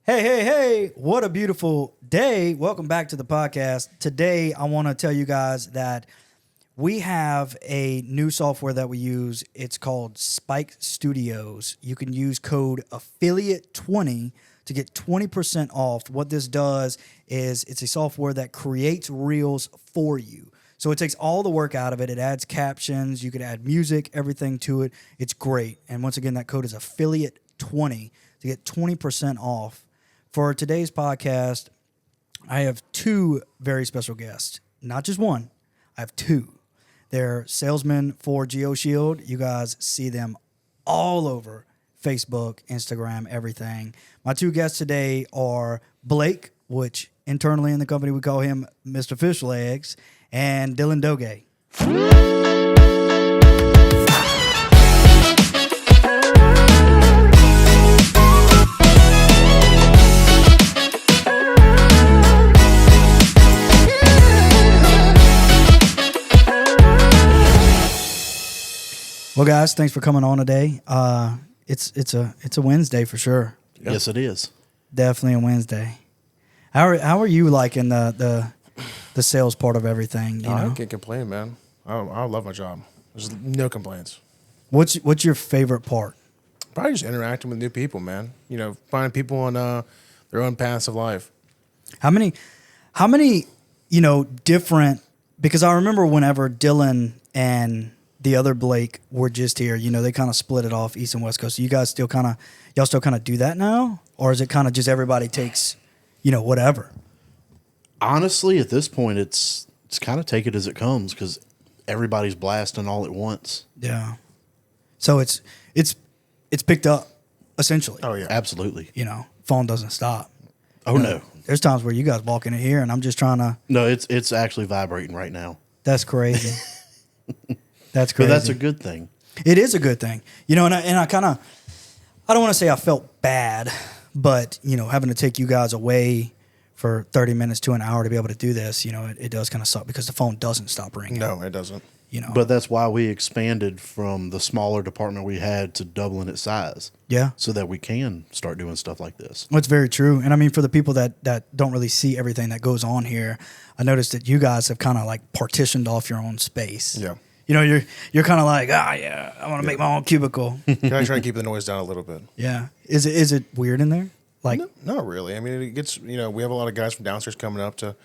Hey, hey, hey, what a beautiful day. Welcome back to the podcast. Today, I want to tell you guys that we have a new software that we use. It's called Spike Studios. You can use code affiliate20 to get 20% off. What this does is it's a software that creates reels for you. So it takes all the work out of it. It adds captions. You can add music, everything to it. It's great. And once again, that code is affiliate20 to get 20% off. For today's podcast, I have two very special guests. Not just one, I have two. They're salesmen for Geoshield. You guys see them all over Facebook, Instagram, everything. My two guests today are Blake, which internally in the company we call him Mr. Fish Legs, and Dylan Doiga. Well, guys, thanks for coming on today. It's a Wednesday for sure. Yep. Yes, it is. Definitely a Wednesday. How are you liking the sales part of everything? You know? I can't complain, man. I love my job. There's no complaints. What's your favorite part? Probably just interacting with new people, man. You know, finding people on their own paths of life. How many, different? Because I remember whenever Dylan and the other Blake were just here, they kind of split it off East and West Coast. So you guys still kind of do that now? Or is it kind of just everybody takes, whatever? Honestly, at this point, it's kind of take it as it comes because everybody's blasting all at once. Yeah. So it's picked up essentially. Oh yeah, absolutely. Phone doesn't stop. Oh no. There's times where you guys walk in here and I'm just trying to. No, it's actually vibrating right now. That's crazy. That's crazy. But that's a good thing. It is a good thing. And I kind of, I don't want to say I felt bad, but, having to take you guys away for 30 minutes to an hour to be able to do this, it does kind of suck because the phone doesn't stop ringing. No, it doesn't. But that's why we expanded from the smaller department we had to doubling its size. Yeah. So that we can start doing stuff like this. Well, it's very true. And I mean, for the people that don't really see everything that goes on here, I noticed that you guys have kind of like partitioned off your own space. Yeah. You're kind of like, yeah, I want to make my own cubicle. Can I try and keep the noise down a little bit? Yeah. Is it weird in there? Like, No, not really. I mean, it gets, we have a lot of guys from downstairs coming up to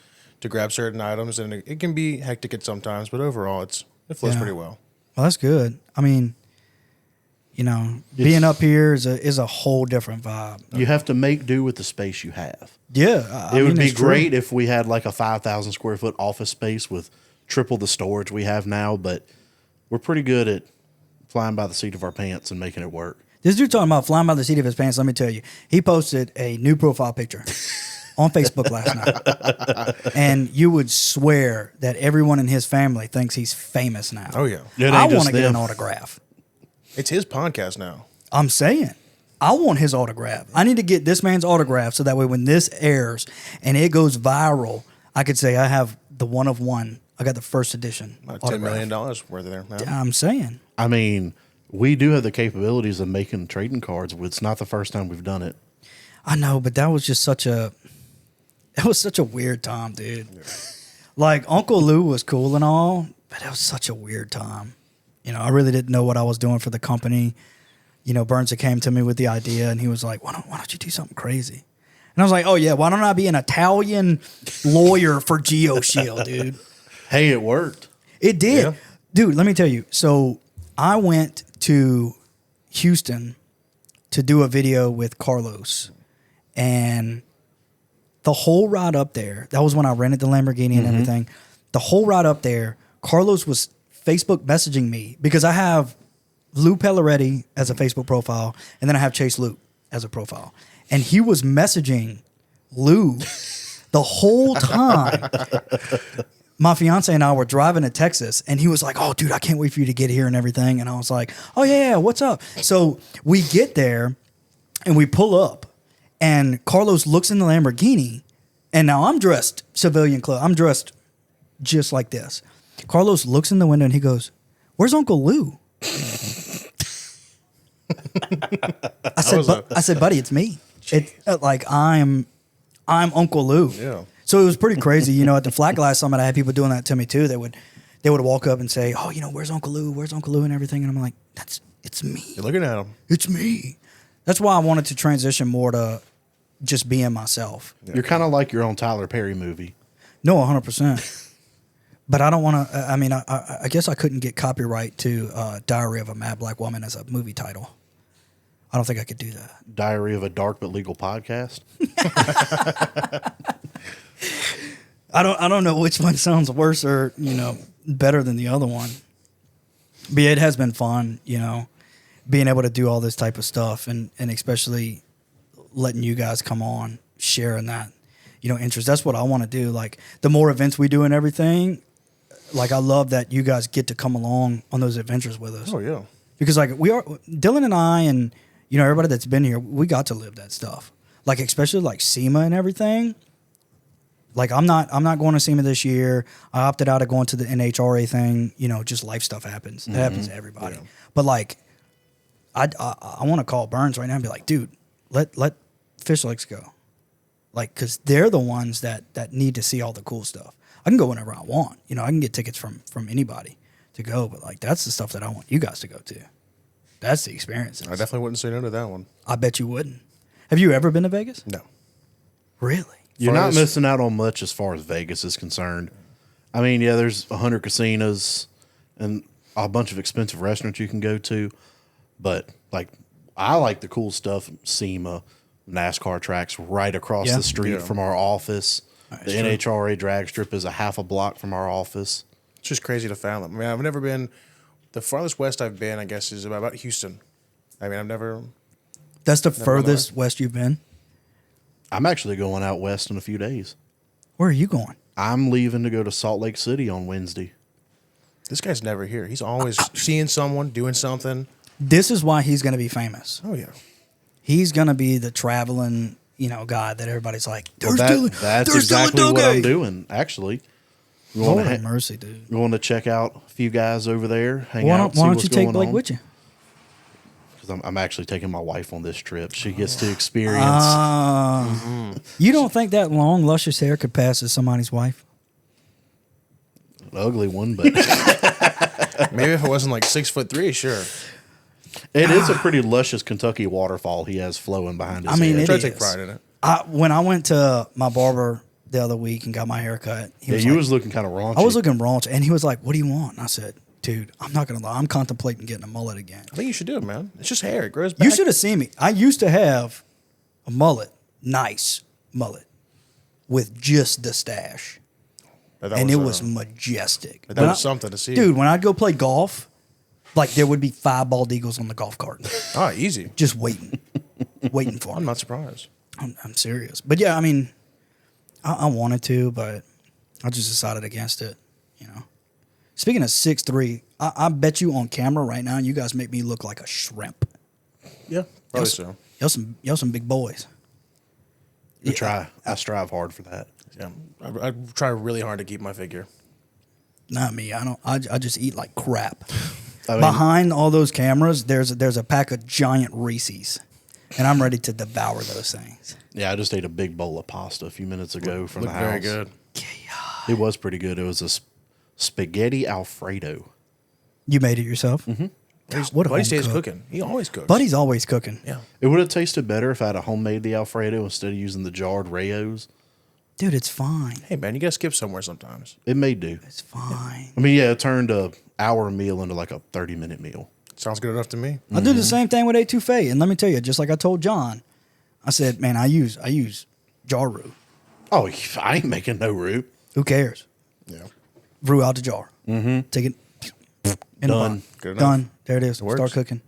grab certain items, and it can be hectic at sometimes, but overall, it flows pretty well. Well, that's good. I mean, being up here is a whole different vibe. You have to make do with the space you have. Yeah. It would be great if we had like a 5,000 square foot office space with triple the storage we have now, but we're pretty good at flying by the seat of our pants and making it work. This dude talking about flying by the seat of his pants, let me tell you, he posted a new profile picture on Facebook last night. And you would swear that everyone in his family thinks he's famous now. Oh, yeah. I want to get an autograph. It's his podcast now. I'm saying, I want his autograph. I need to get this man's autograph so that way when this airs and it goes viral, I could say I have the one of one. I got the first edition. About $10 million worth of there. Man. I'm saying. I mean, we do have the capabilities of making trading cards. It's not the first time we've done it. I know, but that was just such a weird time, dude. Yeah. Like, Uncle Lou was cool and all, but it was such a weird time. I really didn't know what I was doing for the company. Burns came to me with the idea, and he was like, why don't you do something crazy? And I was like, oh, yeah, why don't I be an Italian lawyer for Geoshield, dude? Hey, it worked. It did. Yeah. Dude, let me tell you. So I went to Houston to do a video with Carlos, and the whole ride up there, that was when I rented the Lamborghini and everything. The whole ride up there, Carlos was Facebook messaging me because I have Loupe Pelleretti as a Facebook profile, and then I have Chase Loupe as a profile. And he was messaging Lou the whole time. My fiance and I were driving to Texas, and he was like, oh, dude, I can't wait for you to get here and everything. And I was like, oh, yeah, what's up? So we get there, and we pull up, and Carlos looks in the Lamborghini, and now I'm dressed civilian clothes. I'm dressed just like this. Carlos looks in the window, and he goes, where's Uncle Lou? I said, buddy, it's me. like I'm Uncle Lou. Yeah. So it was pretty crazy. At the Flat Glass Summit, I had people doing that to me too. They would walk up and say, "Oh, where's Uncle Lou? Where's Uncle Lou?" and everything. And I'm like, it's me. You're looking at him. It's me. That's why I wanted to transition more to just being myself. Yeah. You're kind of like your own Tyler Perry movie. No, 100%. But I don't want to. I mean, I guess I couldn't get copyright to "Diary of a Mad Black Woman" as a movie title. I don't think I could do that. Diary of a Dark but Legal Podcast. I don't know which one sounds worse or better than the other one. But it has been fun, being able to do all this type of stuff and especially letting you guys come on, sharing that, interest. That's what I want to do. Like the more events we do and everything, like I love that you guys get to come along on those adventures with us. Oh yeah. Because like Dylan and I and everybody that's been here, we got to live that stuff. Like especially like SEMA and everything. Like I'm not going to SEMA this year. I opted out of going to the NHRA thing. Just life stuff happens. It happens to everybody. Yeah. But like, I want to call Burns right now and be like, dude, let Fish Lakes go. Like, cause they're the ones that need to see all the cool stuff. I can go whenever I want. I can get tickets from anybody to go. But like, that's the stuff that I want you guys to go to. That's the experiences. I definitely wouldn't say no to that one. I bet you wouldn't. Have you ever been to Vegas? No. Really? You're not missing out on much as far as Vegas is concerned. I mean, yeah, there's 100 casinos and a bunch of expensive restaurants you can go to. But, like, I like the cool stuff, SEMA, NASCAR tracks right across the street from our office. That's the NHRA drag strip is a half a block from our office. It's just crazy to fathom. I mean, I've never been... The farthest west I've been, I guess, is about Houston. I mean, I've never... That's the furthest west you've been? I'm actually going out west in a few days. Where are you going? I'm leaving to go to Salt Lake City on Wednesday. This guy's never here. He's always seeing someone, doing something. This is why he's going to be famous. Oh, yeah. He's going to be the traveling, guy that everybody's like, that's exactly what I'm doing, actually. Lord have mercy, dude. Going to check out a few guys over there, hang out, why don't you take Blake with you? Because I'm actually taking my wife on this trip. She gets to experience. You don't think that long, luscious hair could pass as somebody's wife? An ugly one, but maybe if it wasn't like 6'3", sure. It is a pretty luscious Kentucky waterfall he has flowing behind his head. I try to take pride in it. When I went to my barber the other week and got my hair cut, you was looking kind of raunchy. I was looking raunchy, and he was like, "What do you want?" And I said, "Dude, I'm not gonna lie. I'm contemplating getting a mullet again." I think you should do it, man. It's just hair. It grows back. You should have seen me. I used to have a mullet, nice mullet, with just the stash, and it was majestic. That was something to see, dude. When I'd go play golf, like there would be 5 bald eagles on the golf cart. Oh, easy. Just waiting for me. I'm not surprised. I'm serious, but yeah, I mean, I wanted to, but I just decided against it. Speaking of 6'3", I bet you on camera right now, you guys make me look like a shrimp. Yeah, probably so. Y'all some big boys. I strive hard for that. Yeah, I try really hard to keep my figure. Not me. I don't. I just eat like crap. Behind all those cameras, there's a pack of giant Reese's, and I'm ready to devour those things. Yeah, I just ate a big bowl of pasta a few minutes ago from the house. Very good. It was pretty good. It was a spaghetti Alfredo. You made it yourself? Mm-hmm. God, Buddy stays cooking. He always cooks. Buddy's always cooking. Yeah. It would have tasted better if I had homemade the Alfredo instead of using the jarred Rayos. Dude, it's fine. Hey, man, you got to skip somewhere sometimes. It may do. It's fine. I mean, yeah, it turned a hour meal into like a 30-minute meal. Sounds good enough to me. I do the same thing with etouffee. And let me tell you, just like I told John, I said, man, I use jar roux. Oh, I ain't making no roux. Who cares? Yeah. Roux out the jar. Mm-hmm. Take it. Done. Done. There it is. It works. Start cooking.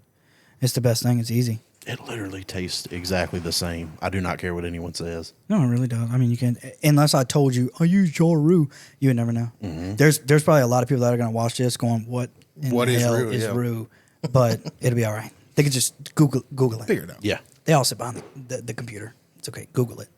It's the best thing. It's easy. It literally tastes exactly the same. I do not care what anyone says. No, it really does. I mean, you can, unless I told you, I use jar roux, you would never know. Mm-hmm. There's probably a lot of people that are going to watch this going, what is hell is roux? But it'll be all right. They could just Google it. Figure it out. Yeah. They all sit behind the computer. It's okay. Google it.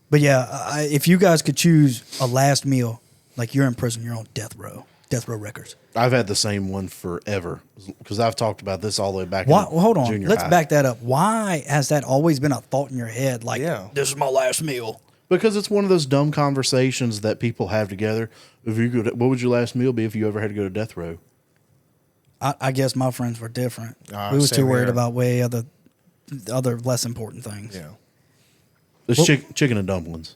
But yeah, if you guys could choose a last meal, like you're in prison, you're on death row. Death Row Records. I've had the same one forever because I've talked about this all the way back. Why, in hold on, junior let's high. back that up. Why has that always been a thought in your head? Like, this is my last meal. Because it's one of those dumb conversations that people have together. If you could, what would your last meal be if you ever had to go to death row? I guess my friends were different. We was too worried about way other less important things. Yeah. It's chicken and dumplings.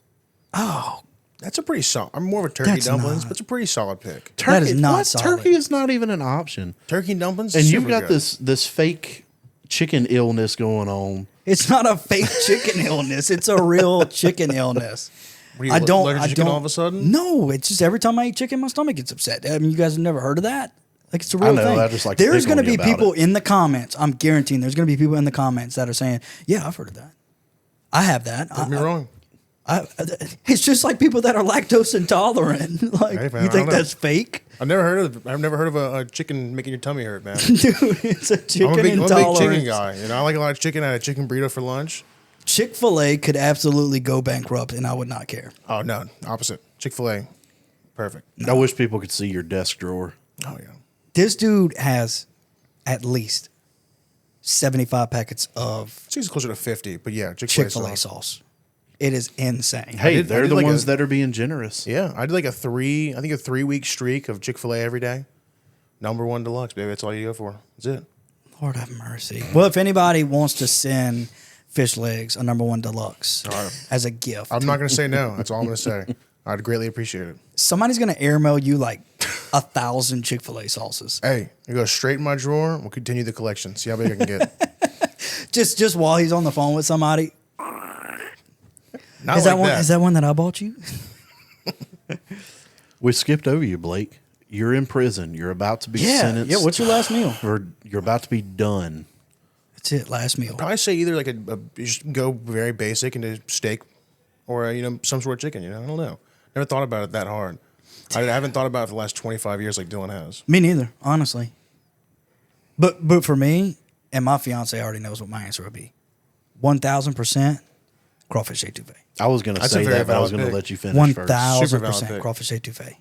Oh, That's a pretty solid. I'm more of a turkey That's dumplings, not- but it's a pretty solid pick. Turkey, That is not what? solid. Turkey is not even an option. Turkey and dumplings, And is you've super got good. this fake chicken illness going on. it's not a fake chicken illness. It's a real chicken illness. Were you allergic to chicken all of a sudden? No, it's just every time I eat chicken, my stomach gets upset. I mean, you guys have never heard of that? Like, it's a real know, thing. I just like to There's pick on going to you be about people it. in the comments. I'm guaranteeing there's going to be people in the comments that are saying, "Yeah, I've heard of that. I have that." Don't get me wrong. It's just like people that are lactose intolerant. Like, Hey, man, you I think don't know. that's fake? I've never heard of a chicken making your tummy hurt, man. Dude, it's a chicken I'm a big intolerance. chicken guy. You know, I like a lot of chicken. I had a chicken burrito for lunch. Chick-fil-A could absolutely go bankrupt, and I would not care. Oh no, opposite. Chick-fil-A, perfect. I wish people could see your desk drawer. Oh yeah. This dude has at least 75 packets of It's closer to 50, but yeah, Chick-fil-A, Chick-fil-A sauce. sauce. It is insane. Hey, did- I they're did the like ones a- that are being generous. Yeah, I did like a 3-week streak of Chick-fil-A every day. #1 deluxe, baby. That's all you go for. That's it. Lord have mercy. Well, if anybody wants to send fish legs, a #1 deluxe, as a gift, I'm not going to say no. That's all I'm going to say. I'd greatly appreciate it. somebody's going to airmail you like 1,000 Chick-fil-A sauces. Hey, it goes straight in my drawer. We'll continue the collection. See how big I can get. Just while he's on the phone with somebody. Not Is like that one? that. Is that one that I bought you? We skipped over you, Blake. You're in prison. You're about to be sentenced. Yeah. What's your last meal? You're about to be done. That's it. Last meal. Probably say either like you just go very basic into steak or some sort of chicken. I don't know. Never thought about it that hard. I haven't thought about it for the last 25 years like Dylan has. Me neither, honestly. But for me, and my fiance already knows what my answer would be. 1,000% crawfish etouffee. I was going to That's a say very that, but I was valid going to pick. let you finish first. 1,000% pick. crawfish etouffee.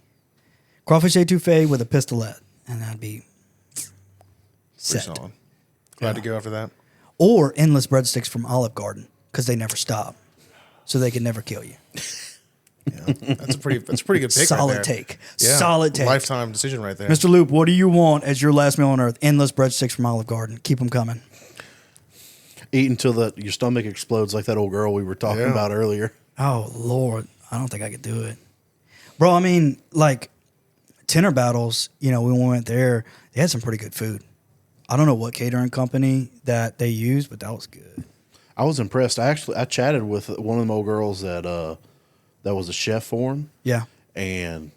Crawfish etouffee with a pistolet, and that'd be Pretty set. solid. Glad to go after that. Or endless breadsticks from Olive Garden, because they never stop, so they can never kill you. Yeah, that's a pretty good pick. Solid right there. take. Yeah, Solid take. Lifetime decision right there. Mr. Loupe, what do you want as your last meal on earth? Endless breadsticks from Olive Garden. Keep them coming. Eat until your stomach explodes like that old girl we were talking about earlier. Oh, Lord. I don't think I could do it. Bro, I mean, like, Tinter Battles, when we went there, they had some pretty good food. I don't know what catering company that they used, but that was good. I was impressed. I chatted with one of them old girls that was a chef for him. Yeah. And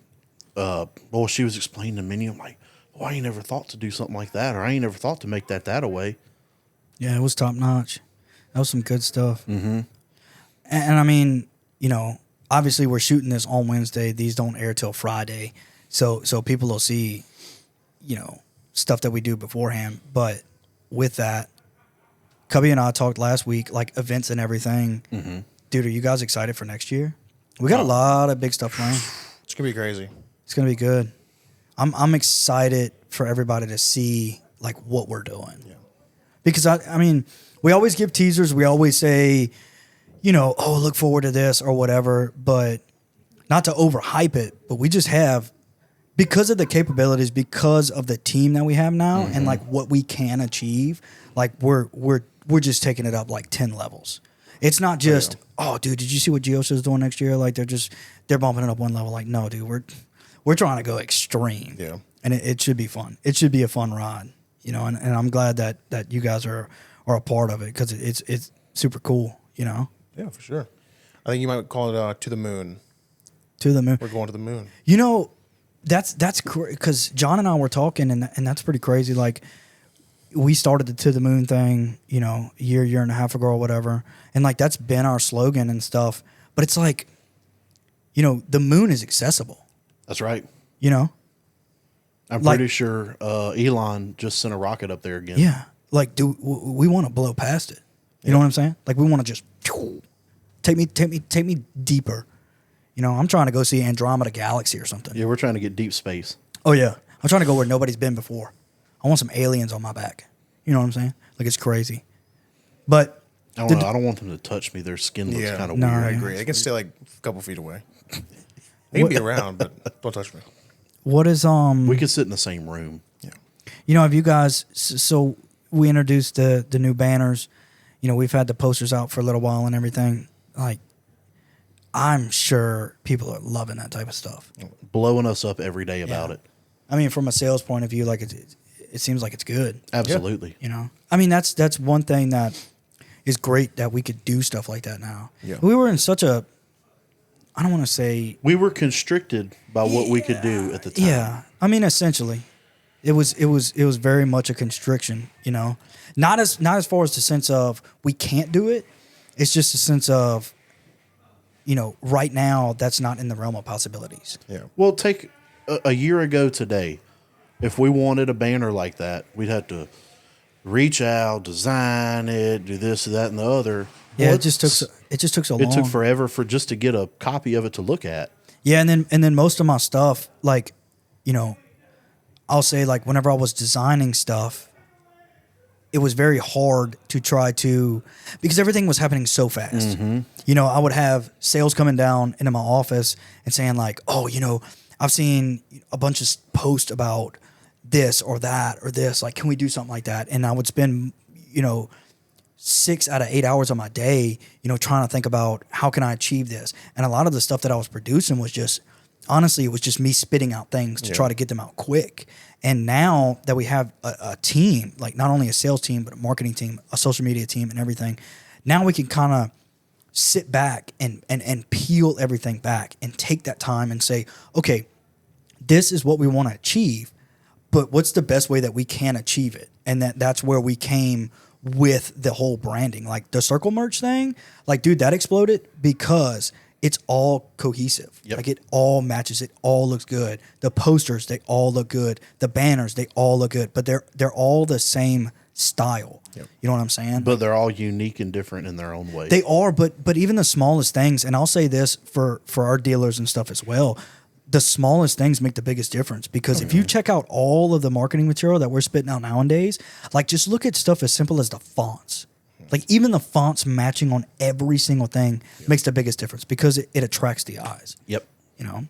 she was explaining the menu. I'm like, I ain't never thought to do something like that, or I ain't never thought to make that away. Yeah, it was top notch. That was some good stuff. Mm-hmm. And I mean, obviously we're shooting this on Wednesday. These don't air till Friday. So people will see, stuff that we do beforehand. But with that, Cubby and I talked last week, like events and everything. Mm-hmm. Dude, are you guys excited for next year? We got a lot of big stuff planned. It's gonna be crazy. It's gonna be good. I'm excited for everybody to see like what we're doing. Yeah. Because I mean, we always give teasers. We always say, look forward to this or whatever. But not to overhype it, but we just have, because of the capabilities, because of the team that we have now, and like what we can achieve. Like we're just taking it up like 10 levels. It's not just, dude, did you see what Geoshield is doing next year? Like they're bumping it up one level. Like, no, dude, we're trying to go extreme. Yeah. And it should be fun. It should be a fun ride, and I'm glad that you guys are a part of it, because it's super cool, Yeah, for sure. I think you might call it To the Moon. To the moon. We're going to the moon. That's because John and I were talking, and that's pretty crazy. Like, we started the To the Moon thing, year and a half ago or whatever. And like, that's been our slogan and stuff. But it's like, the moon is accessible. That's right. I'm Like- pretty sure Elon just sent a rocket up there again. Yeah. Like, we want to blow past it. You know what I'm saying? Like, we want to just take me deeper. I'm trying to go see Andromeda Galaxy or something. Yeah, we're trying to get deep space. Oh yeah, I'm trying to go where nobody's been before. I want some aliens on my back. You know what I'm saying? Like it's crazy. But I don't know. I don't want them to touch me. Their skin looks kind of No, weird. I yeah. agree. They can stay like a couple feet away. They can be around, but don't touch me. what is We could sit in the same room. Yeah. You know, have you guys? So we introduced the new banners. You know, we've had the posters out for a little while and everything. Like, I'm sure people are loving that type of stuff. Blowing us up every day about it. I mean, from a sales point of view, like it seems like it's good. Absolutely. You know, I mean, that's one thing that is great that we could do stuff like that now. Yeah. We were in such a, I don't want to say. We were constricted by what we could do at the time. Yeah, I mean, essentially, it was very much a constriction. You know, not as far as the sense of we can't do it. It's just a sense of, you know, right now that's not in the realm of possibilities. Yeah. Well, take a year ago today. If we wanted a banner like that, we'd have to reach out, design it, do this, that, and the other. Yeah, Well, it just took so long. It took forever just to get a copy of it to look at. Yeah, and then most of my stuff, like, you know, I'll say like whenever I was designing stuff, it was very hard to try to, because everything was happening so fast. Mm-hmm. You know, I would have sales coming down into my office and saying like, oh, you know, I've seen a bunch of posts about this or that or this. Like, can we do something like that? And I would spend, you know, 6 out of 8 hours of my day, you know, trying to think about how can I achieve this. And a lot of the stuff that I was producing was just, honestly, it was just me spitting out things to try to get them out quick. And now that we have a team, like not only a sales team, but a marketing team, a social media team and everything, now we can kind of sit back and peel everything back and take that time and say, okay, this is what we want to achieve, but what's the best way that we can achieve it? And that's where we came with the whole branding. Like the circle merch thing, like, dude, that exploded because it's all cohesive. Yep. Like it all matches. It all looks good. The posters, they all look good. The banners, they all look good. But they're all the same style. Yep. You know what I'm saying? But they're all unique and different in their own way. They are, but even the smallest things, and I'll say this for our dealers and stuff as well, the smallest things make the biggest difference. Because if you check out all of the marketing material that we're spitting out nowadays, like just look at stuff as simple as the fonts. Like even the fonts matching on every single thing makes the biggest difference because it attracts the eyes. Yep. You know?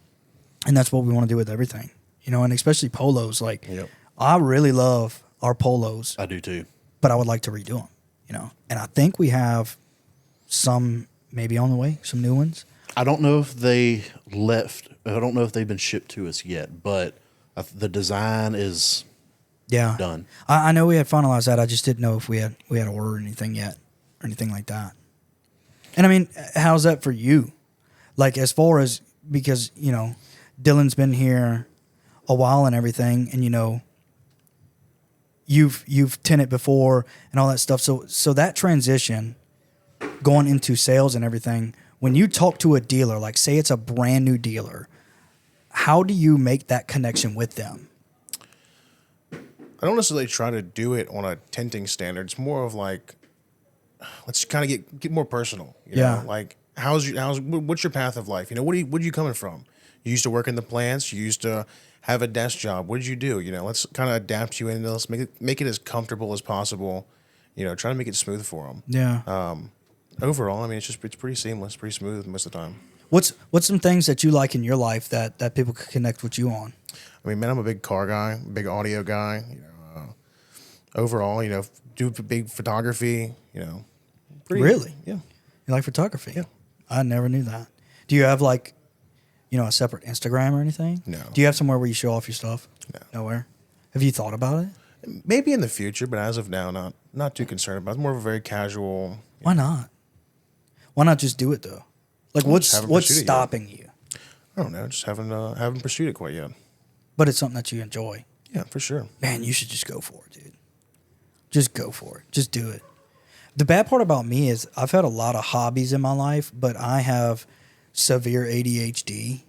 And that's what we want to do with everything. You know, and especially polos. Like I really love our polos. I do too. But I would like to redo them, you know? And I think we have some maybe on the way, some new ones. I don't know if they left. I don't know if they've been shipped to us yet, but the design is done. I know we had finalized that. I just didn't know if we had ordered anything yet or anything like that. And I mean, how's that for you? Like as far as, because, you know, Dylan's been here a while and everything, and you know, you've tinted before and all that stuff. So that transition going into sales and everything, when you talk to a dealer, like say it's a brand new dealer, how do you make that connection with them? I don't necessarily try to do it on a tinting standard. It's more of like, let's kind of get more personal. You know? Like what's your path of life? You know, what are you coming from? You used to work in the plants. You used to have a desk job. What did you do? You know, let's kind of adapt you into this. Make it as comfortable as possible. You know, try to make it smooth for them. Yeah. Overall, I mean, it's pretty seamless, pretty smooth most of the time. What's some things that you like in your life that people could connect with you on? I mean, man, I'm a big car guy, big audio guy. You know, overall, you know, do big photography. You know, Really? Yeah. You like photography? Yeah. I never knew that. Do you have like, you know, a separate Instagram or anything? No. Do you have somewhere where you show off your stuff? No. Nowhere. Have you thought about it? Maybe in the future, but as of now, not too concerned about it. It's more of a very casual. Why not? Why not just do it though? Like what's stopping you? I don't know. Just haven't pursued it quite yet. But it's something that you enjoy. Yeah, for sure. Man, you should just go for it, dude. Just go for it. Just do it. The bad part about me is I've had a lot of hobbies in my life, but I have severe ADHD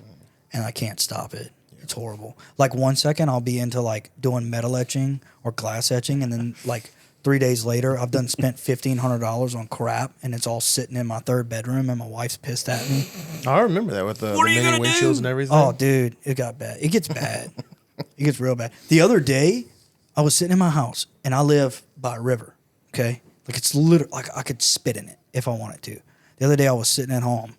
and I can't stop it. It's horrible. Like 1 second I'll be into like doing metal etching or glass etching, and then like 3 days later I've spent $1,500 on crap, and it's all sitting in my third bedroom, and my wife's pissed at me. I remember that with the mini windshields and everything. Oh, dude, it got bad. It gets bad. It gets real bad. The other day, I was sitting in my house, and I live by a river. Okay, like it's literally like I could spit in it if I wanted to. The other day, I was sitting at home.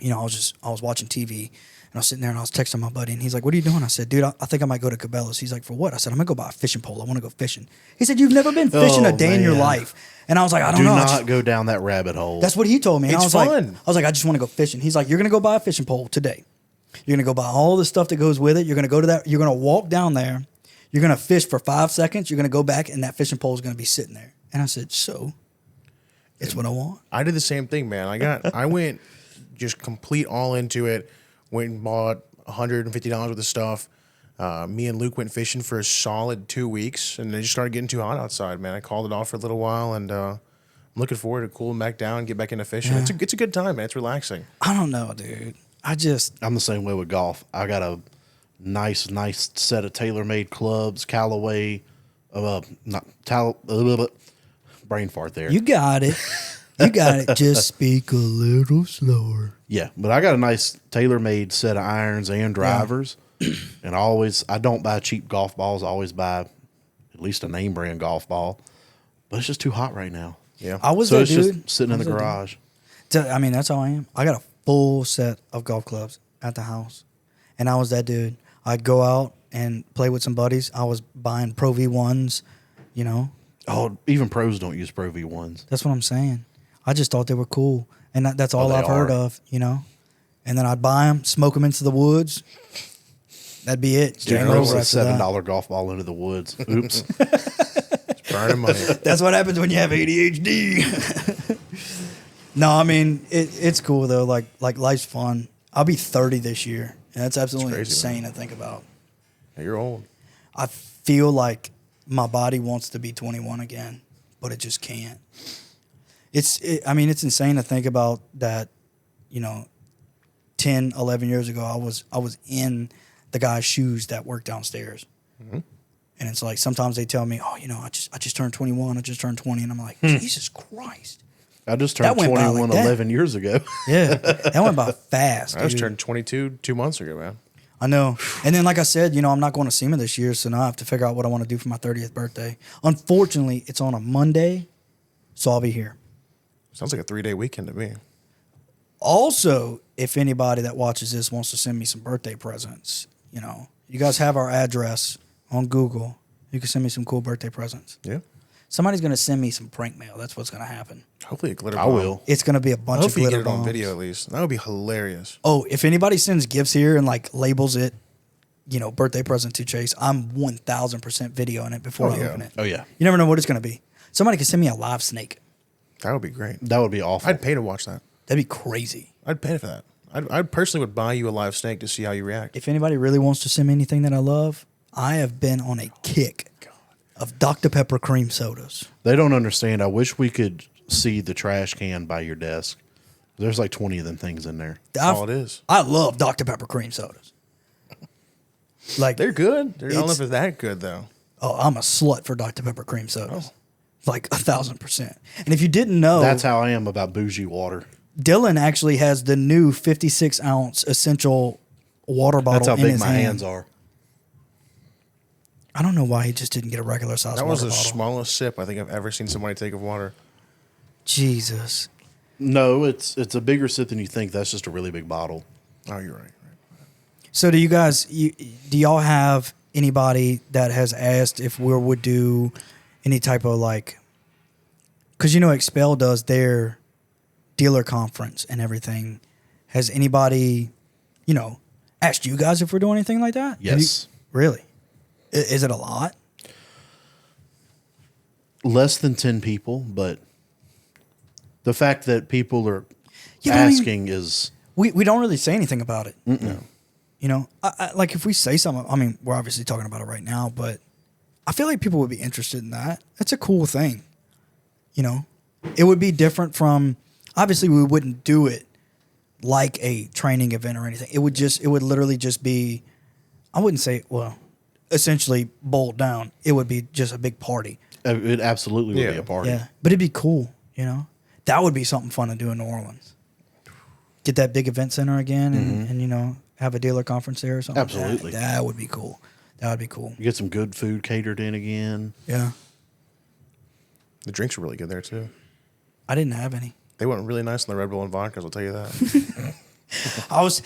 You know, I was watching TV, and I was sitting there, and I was texting my buddy, and he's like, "What are you doing?" I said, "Dude, I think I might go to Cabela's." He's like, "For what?" I said, "I'm gonna go buy a fishing pole. I want to go fishing." He said, "You've never been fishing a day in your life," and I was like, "I don't Do know." not go down that rabbit hole. That's what he told me. And It's I fun. was like, I just want to go fishing. He's like, you're going to go buy a fishing pole today. You're going to go buy all the stuff that goes with it. You're going to go to that. You're going to walk down there. You're going to fish for 5 seconds. You're going to go back, and that fishing pole is going to be sitting there. And I said, so it's what I want. I did the same thing, man. I went just complete all into it. Went and bought $150 worth of stuff. Me and Luke went fishing for a solid 2 weeks, and it just started getting too hot outside, man. I called it off for a little while, and I'm looking forward to cooling back down and get back into fishing. Yeah. It's a good time, man. It's relaxing. I don't know, dude. I'm the same way with golf. I got a nice set of tailor-made clubs, Callaway, brain fart there. You got it. You got it. Just speak a little slower. Yeah, but I got a nice tailor-made set of irons and drivers, and I don't buy cheap golf balls. I always buy at least a name brand golf ball, but it's just too hot right now. Yeah. I was So that it's dude. just sitting in the garage. I mean, that's how I am. I got a full set of golf clubs at the house, and I was that dude. I'd go out and play with some buddies. I was buying Pro V1s, you know. Oh, even pros don't use Pro V1s. That's what I'm saying. I just thought they were cool, and that's all they I've heard are. of, you know. And then I'd buy them, smoke them into the woods. That'd be it. Dude, Game throws over a after that. $7 golf ball into the woods. Oops. Burning money. That's what happens when you have ADHD. No, I mean it's cool though. Like life's fun. I'll be 30 this year, and that's absolutely crazy, insane man. to think about. Yeah, you're old. I feel like my body wants to be 21 again, but it just can't. I mean, it's insane to think about that. You know, 10, 11 years ago, I was in the guy's shoes that worked downstairs. Mm-hmm. And it's like sometimes they tell me, "Oh, you know, I just turned 21. I just turned 20," and I'm like, Jesus Christ. I just That turned went by 21 like that. 11 years ago. Yeah, that went by fast. I was dude. turned 22 2 months ago, man. I know. And then, like I said, you know, I'm not going to SEMA this year, so now I have to figure out what I want to do for my 30th birthday. Unfortunately, it's on a Monday, so I'll be here. Sounds like a 3-day weekend to me. Also, if anybody that watches this wants to send me some birthday presents, you know, you guys have our address on Google. You can send me some cool birthday presents. Yeah. Somebody's going to send me some prank mail. That's what's going to happen. Hopefully a glitter I bomb. will. It's going to be a bunch of Hopefully you glitter get it on bombs. video at least. That would be hilarious. Oh, if anybody sends gifts here and like labels it, you know, birthday present to Chase, I'm 1,000% videoing it before I yeah. open it. Oh, yeah. You never know what it's going to be. Somebody could send me a live snake. That would be great. That would be awful. I'd pay to watch that. That'd be crazy. I'd pay for that. I personally would buy you a live snake to see how you react. If anybody really wants to send me anything that I love, I have been on a kick of Dr. Pepper cream sodas. They don't understand. I wish we could see the trash can by your desk. There's like 20 of them things in there. That's all it is. I love Dr. Pepper cream sodas. Like They're good. I don't know It's- if they're that good, though. oh, I'm a slut for Dr. Pepper cream sodas. Like 1,000%. And if you didn't know, That's how I am about bougie water. Dylan actually has the new 56-ounce essential water bottle That's how in big his my hand. hands are. I don't know why he just didn't get a regular size That water was the bottle. smallest sip I think I've ever seen somebody take of water. Jesus. No, it's a bigger sip than you think. That's just a really big bottle. Oh, you're right. So do you guys, do y'all have anybody that has asked if we would do any type of like, because you know Expel does their dealer conference and everything. Has anybody, you know, asked you guys if we're doing anything like that? Have Yes. you- really? Is it a lot? Less than 10 people, but the fact that people are Yeah, but I mean- asking is... We don't really say anything about it. You know, I, like if we say something, I mean, we're obviously talking about it right now, but I feel like people would be interested in that. That's a cool thing. You know, it would be different from, obviously we wouldn't do it like a training event or anything. It would literally just be, I wouldn't say, well, essentially boiled down. It would be just a big party. It absolutely would be Yeah. a party. Yeah. But it'd be cool, you know? That would be something fun to do in New Orleans. Get that big event center again and you know, have a dealer conference there or something. Absolutely. That would be cool. That would be cool. You get some good food catered in again. Yeah. The drinks are really good there too. I didn't have any. They went really nice on the Red Bull and vodkas. I'll tell you that. I was.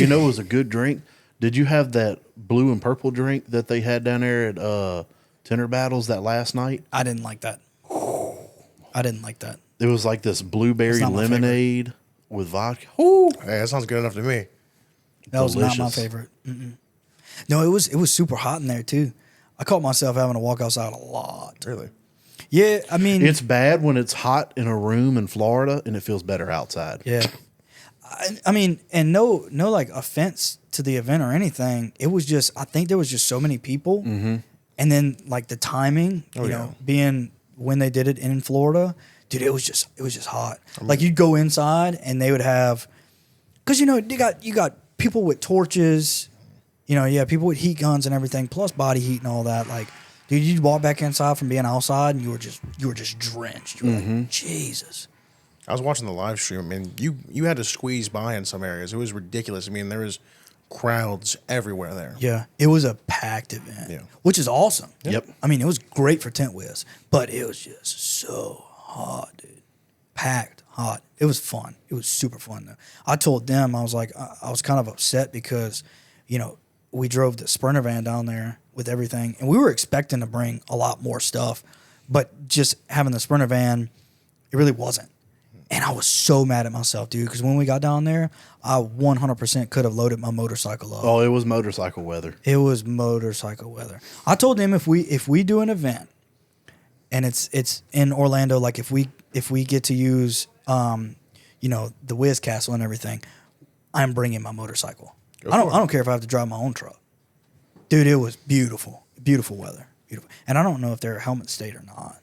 You know, it was a good drink. Did you have that blue and purple drink that they had down there at Tinter Battles that last night? I didn't like that. I didn't like that. It was like this blueberry It's not my lemonade with vodka. Ooh. Hey, that sounds good enough to me. That was not my Delicious. favorite. Mm-mm. No, it was super hot in there too. I caught myself having to walk outside a lot. Really? Yeah, I mean, It's bad when it's hot in a room in Florida and it feels better outside. yeah. I mean, and no, like offense to the event or anything. It was just, I think there was just so many people, and then like the timing, you know, being when they did it in Florida, dude, it was just hot. Like you'd go inside and they would have, because you know you got people with torches, you know, people with heat guns and everything, plus body heat and all that. Like, dude, you'd walk back inside from being outside and you were just drenched. You were like, Jesus. I was watching the live stream. I mean, you had to squeeze by in some areas. It was ridiculous. I mean, there was crowds everywhere there. Yeah, it was a packed event, which is awesome. Yep. I mean, it was great for Tent Whiz, but it was just so hot, dude. Packed hot. It was fun. It was super fun, though. I told them, I was like, I was kind of upset because, you know, we drove the Sprinter van down there with everything, and we were expecting to bring a lot more stuff, but just having the Sprinter van, it really wasn't. And I was so mad at myself, dude, because when we got down there, I 100% could have loaded my motorcycle up. Oh, it was motorcycle weather. It was motorcycle weather. I told them if we do an event and it's in Orlando, like if we get to use you know, the Whiz Castle and everything, I'm bringing my motorcycle. I don't care if I have to drive my own truck. Dude, it was beautiful. Beautiful weather. Beautiful. And I don't know if they're helmet state or not.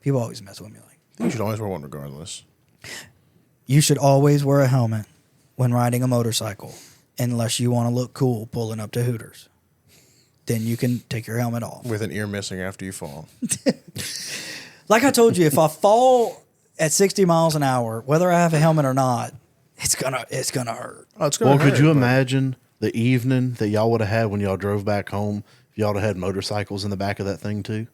People always mess with me like, You should always wear one regardless. you should always wear a helmet when riding a motorcycle, unless you want to look cool pulling up to Hooters. Then you can take your helmet off. With an ear missing after you fall. Like I told you, if I fall at 60 miles an hour, whether I have a helmet or not, it's gonna hurt. Oh, it's gonna Well, could hurt, you but- imagine the evening that y'all would have had when y'all drove back home if y'all would have had motorcycles in the back of that thing too?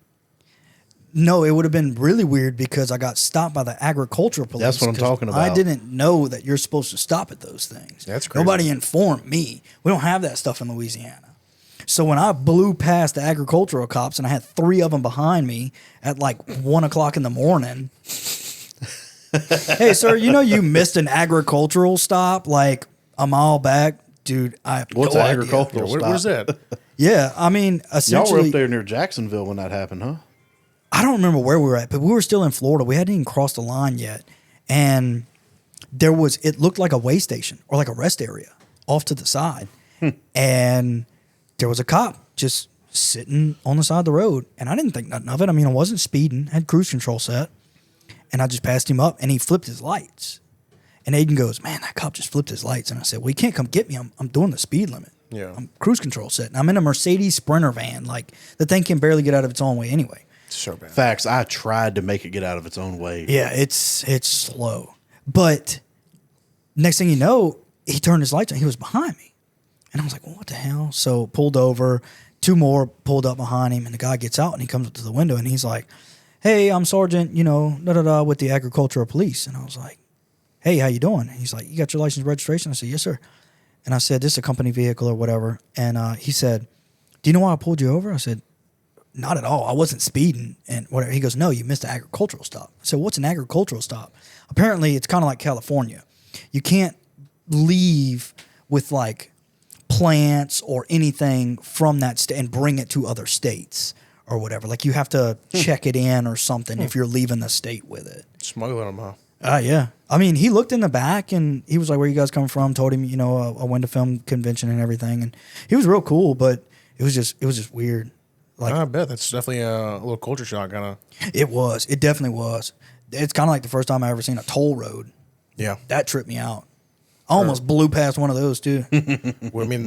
No, it would have been really weird because I got stopped by the agricultural police. That's what I'm 'cause talking about. I didn't know that you're supposed to stop at those things. That's crazy. Nobody informed me. We don't have that stuff in Louisiana. So when I blew past the agricultural cops and I had 3 of them behind me at like 1 o'clock in the morning. Hey, sir, you know you missed an agricultural stop like a mile back? Dude, I have What's no idea. agricultural What stop? is that? Yeah, I mean, Y'all essentially, were up there near Jacksonville when that happened, huh? I don't remember where we were at, but we were still in Florida. We hadn't even crossed the line yet. And it looked like a way station or like a rest area off to the side. And there was a cop just sitting on the side of the road. And I didn't think nothing of it. I mean, I wasn't speeding, had cruise control set. And I just passed him up and he flipped his lights. And Aiden goes, man, that cop just flipped his lights. And I said, well, you can't come get me. I'm doing the speed limit. Yeah. I'm cruise control set. And I'm in a Mercedes Sprinter van. Like, the thing can barely get out of its own way anyway. So bad. Facts. I tried to make it get out of its own way. Yeah, it's slow. But next thing you know, he turned his lights on. He was behind me. And I was like, well, what the hell? So pulled over, 2 more pulled up behind him, and the guy gets out and he comes up to the window and he's like, hey, I'm Sergeant, you know, with the agricultural police. And I was like, hey, how you doing? And he's like, you got your license and registration? I said, yes, sir. And I said, this is a company vehicle or whatever. And he said, do you know why I pulled you over? I said, not at all. I wasn't speeding and whatever. He goes, no, you missed the agricultural stop. I said, what's an agricultural stop? Apparently, it's kind of like California. You can't leave with like plants or anything from that state and bring it to other states or whatever. Like you have to check it in or something if you're leaving the state with it. Smuggling them out. Yeah. I mean, he looked in the back and he was like, where you guys coming from? Told him, you know, a window film convention and everything. And he was real cool, but it was just weird. Like, I bet that's definitely a little culture shock, kind of. It was. It definitely was. It's kind of like the first time I ever seen a toll road. Yeah. That tripped me out. I almost blew past one of those too. Well, I mean,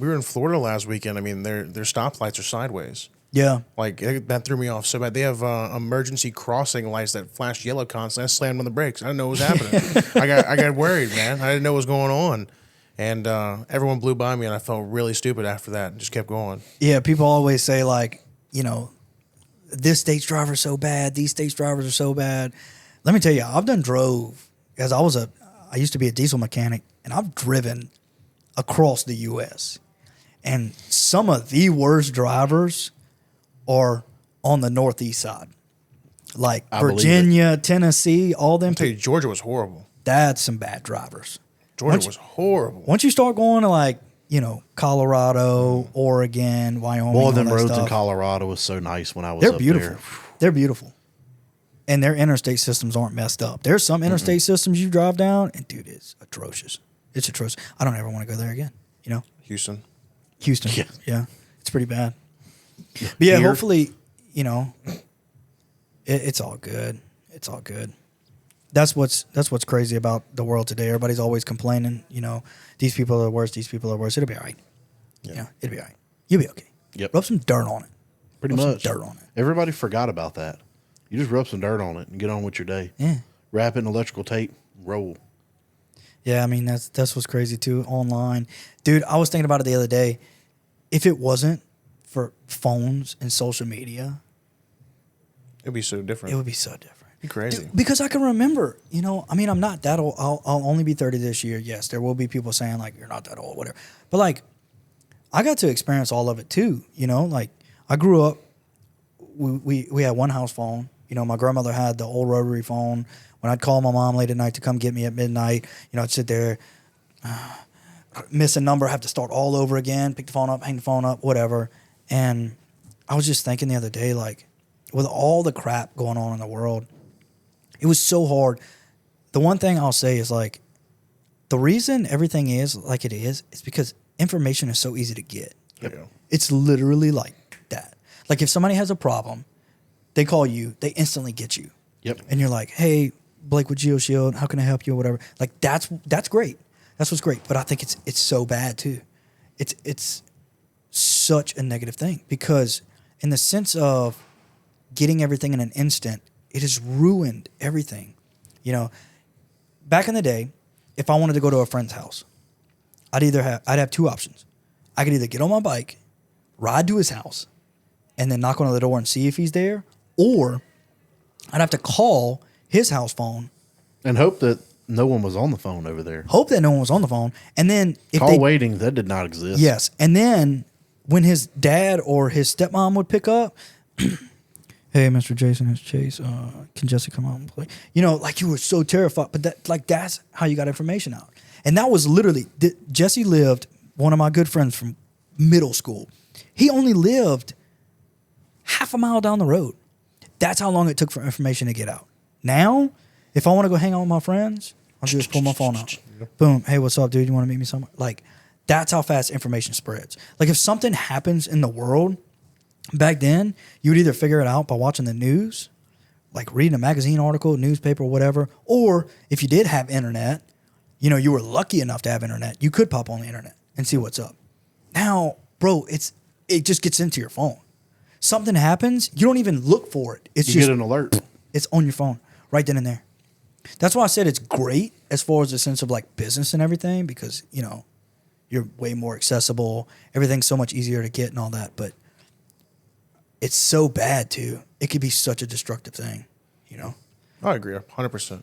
we were in Florida last weekend. I mean, their stoplights are sideways. Yeah. Like that threw me off so bad. They have emergency crossing lights that flash yellow constantly. I slammed on the brakes. I didn't know what was happening. I got worried, man. I didn't know what was going on. And everyone blew by me, and I felt really stupid after that and just kept going. Yeah, people always say, like, this state's driver is so bad. These state's drivers are so bad. Let me tell you, I've done drove, as I used to be a diesel mechanic, and I've driven across the U.S. And some of the worst drivers are on the northeast side. Like Virginia, Tennessee, all them. I'll tell you, Georgia was horrible. That's some bad drivers. Georgia was horrible. Once you start going to, like, Colorado, Oregon, Wyoming, All them that roads stuff, in Colorado was so nice when I was they're up beautiful. there. They're beautiful. And their interstate systems aren't messed up. There's some interstate systems you drive down, and, dude, it's atrocious. It's atrocious. I don't ever want to go there again, Houston. Yeah. It's pretty bad. But, yeah, Here. hopefully, it's all good. It's all good. That's what's crazy about the world today. Everybody's always complaining, these people are worse, these people are worse. It'll be all right. Yeah. It'll be all right. You'll be okay. Yep. Rub some dirt on it. Pretty Rub much. some dirt on it. Everybody forgot about that. You just rub some dirt on it and get on with your day. Yeah. Wrap it in electrical tape, roll. Yeah, I mean, that's what's crazy, too, online. Dude, I was thinking about it the other day. If it wasn't for phones and social media, It'd be so different. it would be so different. It'd be crazy. Dude, because I can remember, I'm not that old. I'll only be 30 this year. Yes, there will be people saying, like, you're not that old, whatever. But, like, I got to experience all of it, too. Like, I grew up, we had one house phone. My grandmother had the old rotary phone. When I'd call my mom late at night to come get me at midnight, I'd sit there, miss a number, have to start all over again, pick the phone up, hang the phone up, whatever. And I was just thinking the other day, like, with all the crap going on in the world, it was so hard. The one thing I'll say is, like, the reason everything is like it is because information is so easy to get. Yep. It's literally like that. Like, if somebody has a problem, they call you, they instantly get you. Yep. And you're like, hey, Blake with Geoshield, how can I help you or whatever. Like, that's great. That's what's great. But I think it's so bad too. It's such a negative thing because in the sense of getting everything in an instant, it has ruined everything. Back in the day, if I wanted to go to a friend's house, I'd have two options. I could either get on my bike, ride to his house, and then knock on the door and see if he's there, or I'd have to call his house phone. And hope that no one was on the phone over there. Hope that no one was on the phone. And then if Call waiting, that did not exist. Yes. And then when his dad or his stepmom would pick up, hey, Mr. Jason, it's Chase. Can Jesse come out and play? Like, you were so terrified. But that's how you got information out. And that was literally, Jesse lived, one of my good friends from middle school. He only lived half a mile down the road. That's how long it took for information to get out. Now, if I want to go hang out with my friends, I'll just pull my phone out. Boom. Hey, what's up, dude? You want to meet me somewhere? Like, that's how fast information spreads. Like, if something happens in the world, back then, you would either figure it out by watching the news, like reading a magazine article, newspaper, whatever, or if you did have internet, you were lucky enough to have internet, you could pop on the internet and see what's up. Now, bro, it just gets into your phone. Something happens, you don't even look for it. You get an alert. It's on your phone, right then and there. That's why I said it's great as far as the sense of, like, business and everything because, you're way more accessible. Everything's so much easier to get and all that. But it's so bad, too. It could be such a destructive thing, I agree 100%.